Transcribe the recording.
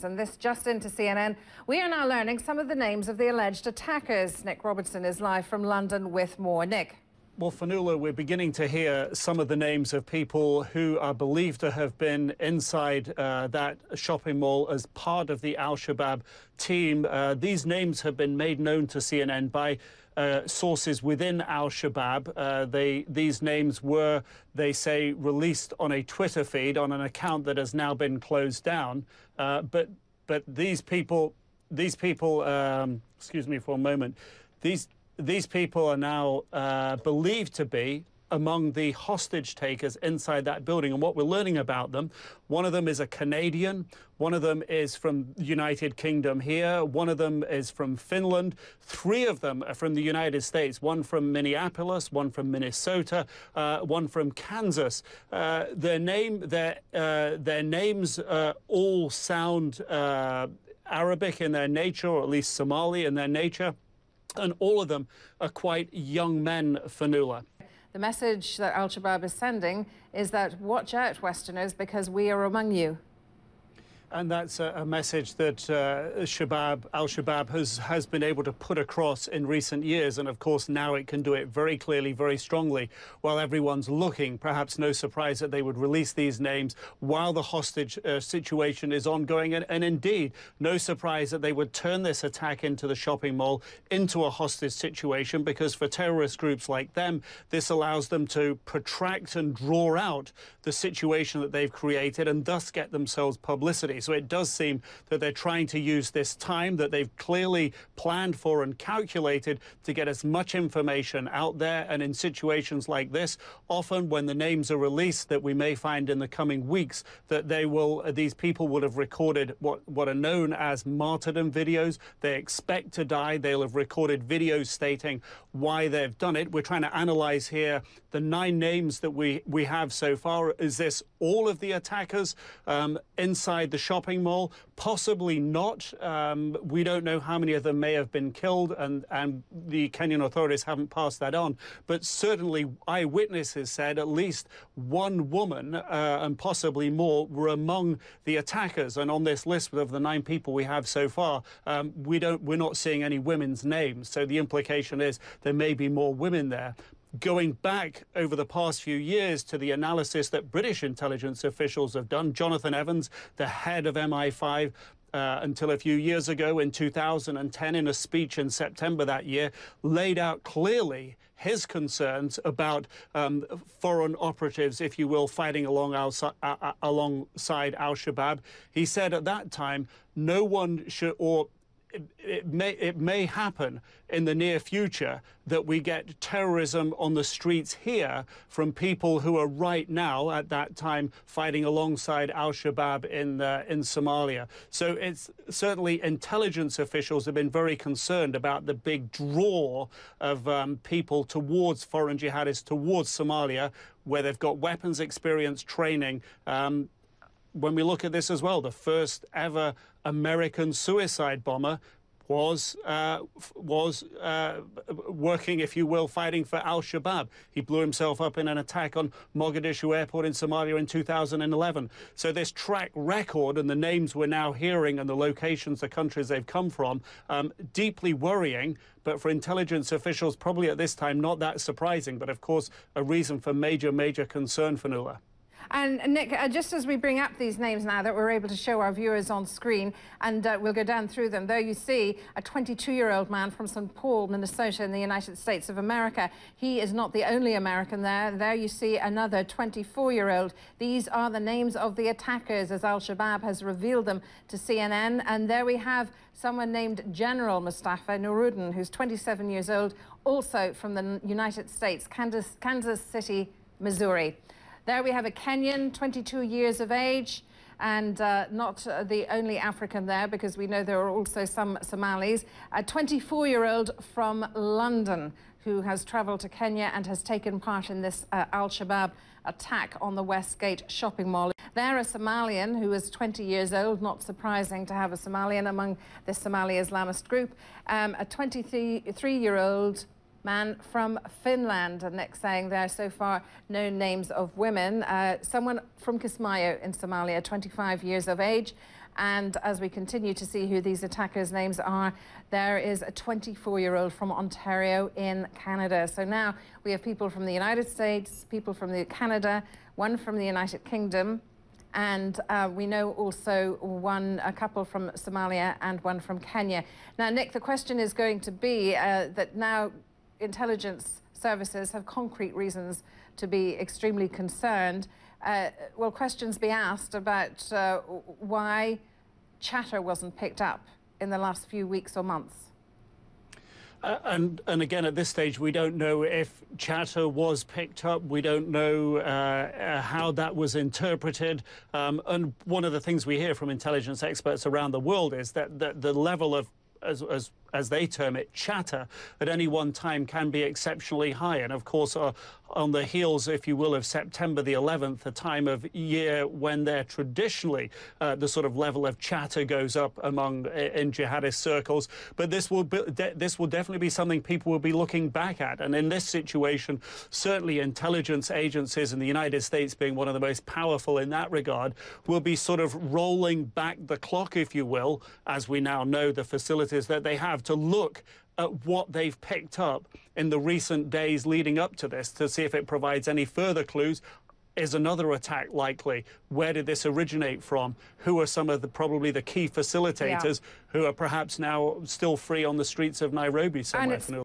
And this just into CNN. We are now learning some of the names of the alleged attackers. Nick Robertson is live from London with more. Nick. Well, Fanula, we're beginning to hear some of the names of people who are believed to have been inside that shopping mall as part of the Al-Shabaab team. These names have been made known to CNN by sources within Al-Shabaab. These names were, they say, released on a Twitter feed on an account that has now been closed down. But these people, excuse me for a moment, these people are now believed to be among the hostage takers inside that building. And what we're learning about them, one of them is a Canadian, one of them is from the United Kingdom here, one of them is from Finland, three of them are from the United States, one from Minneapolis, one from Minnesota, one from Kansas. Their names all sound Arabic in their nature, or at least Somali in their nature. And all of them are quite young men, Fanula. The message that Al-Shabaab is sending is that watch out, Westerners, because we are among you. And that's a message that Al-Shabaab has been able to put across in recent years. And, of course, now it can do it very clearly, very strongly, while everyone's looking. Perhaps no surprise that they would release these names while the hostage situation is ongoing. And indeed, no surprise that they would turn this attack into the shopping mall into a hostage situation, because for terrorist groups like them, this allows them to protract and draw out the situation that they've created and thus get themselves publicity. So it does seem that they're trying to use this time that they've clearly planned for and calculated to get as much information out there. And in situations like this, often when the names are released, that we may find in the coming weeks that these people would have recorded what are known as martyrdom videos. They expect to die. They'll have recorded videos stating why they've done it. We're trying to analyze here the 9 names that we have so far. Is this all of the attackers inside the shopping mall? Possibly not. We don't know how many of them may have been killed, and the Kenyan authorities haven't passed that on. But certainly eyewitnesses said at least one woman and possibly more were among the attackers. And on this list of the 9 people we have so far, we're not seeing any women's names. So the implication is there may be more women there. Going back over the past few years to the analysis that British intelligence officials have done, Jonathan Evans, the head of MI5, until a few years ago in 2010, in a speech in September that year, laid out clearly his concerns about foreign operatives, if you will, fighting alongside Al-Shabaab. He said at that time, no one should, or it may happen in the near future that we get terrorism on the streets here from people who are right now, at that time, fighting alongside Al-Shabaab in Somalia. So it's certainly intelligence officials have been very concerned about the big draw of people towards foreign jihadists, towards Somalia, where they've got weapons experience, training. When we look at this as well, the first ever American suicide bomber was working, if you will, fighting for Al-Shabaab. He blew himself up in an attack on Mogadishu airport in Somalia in 2011. So this track record and the names we're now hearing and the locations, the countries they've come from, deeply worrying. But for intelligence officials, probably at this time, not that surprising. But of course, a reason for major concern, Fanula. And Nick, just as we bring up these names now that we're able to show our viewers on screen, and we'll go down through them, there you see a 22-year-old man from St. Paul, Minnesota in the United States of America. He is not the only American there. There you see another 24-year-old. These are the names of the attackers as Al-Shabaab has revealed them to CNN. And there we have someone named General Mustafa Nuruddin, who's 27 years old, also from the United States, Kansas City, Missouri. There we have a Kenyan, 22 years of age, and not the only African there, because we know there are also some Somalis. A 24-year-old from London who has travelled to Kenya and has taken part in this Al-Shabaab attack on the WESTGATE shopping mall. There, a Somalian who is 20 years old, not surprising to have a Somalian among the Somali Islamist group. A 23-year-old man from Finland, and Nick saying there so far no names of women. Someone from Kismayo in Somalia, 25 years of age. And as we continue to see who these attackers' names are, there is a 24-year-old from Ontario in Canada. So now we have people from the United States, people from Canada, one from the United Kingdom, and we know also a couple from Somalia and one from Kenya. Now, Nick, the question is going to be that now intelligence services have concrete reasons to be extremely concerned. Will questions be asked about why chatter wasn't picked up in the last few weeks or months? And again, at this stage, we don't know if chatter was picked up. We don't know how that was interpreted. And one of the things we hear from intelligence experts around the world is that the level of, as they term it, chatter at any one time can be exceptionally high. And of course, on the heels, if you will, of September the 11th, a time of year when there traditionally the sort of level of chatter goes up in jihadist circles. But this will definitely be something people will be looking back at. And in this situation, certainly intelligence agencies in the United States, being one of the most powerful in that regard, will be sort of rolling back the clock, if you will, as we now know the facilities that they have, to look at what they've picked up in the recent days leading up to this, to see if it provides any further clues. Is another attack likely? Where did this originate from? Who are some of probably the key facilitators who are perhaps now still free on the streets of Nairobi somewhere?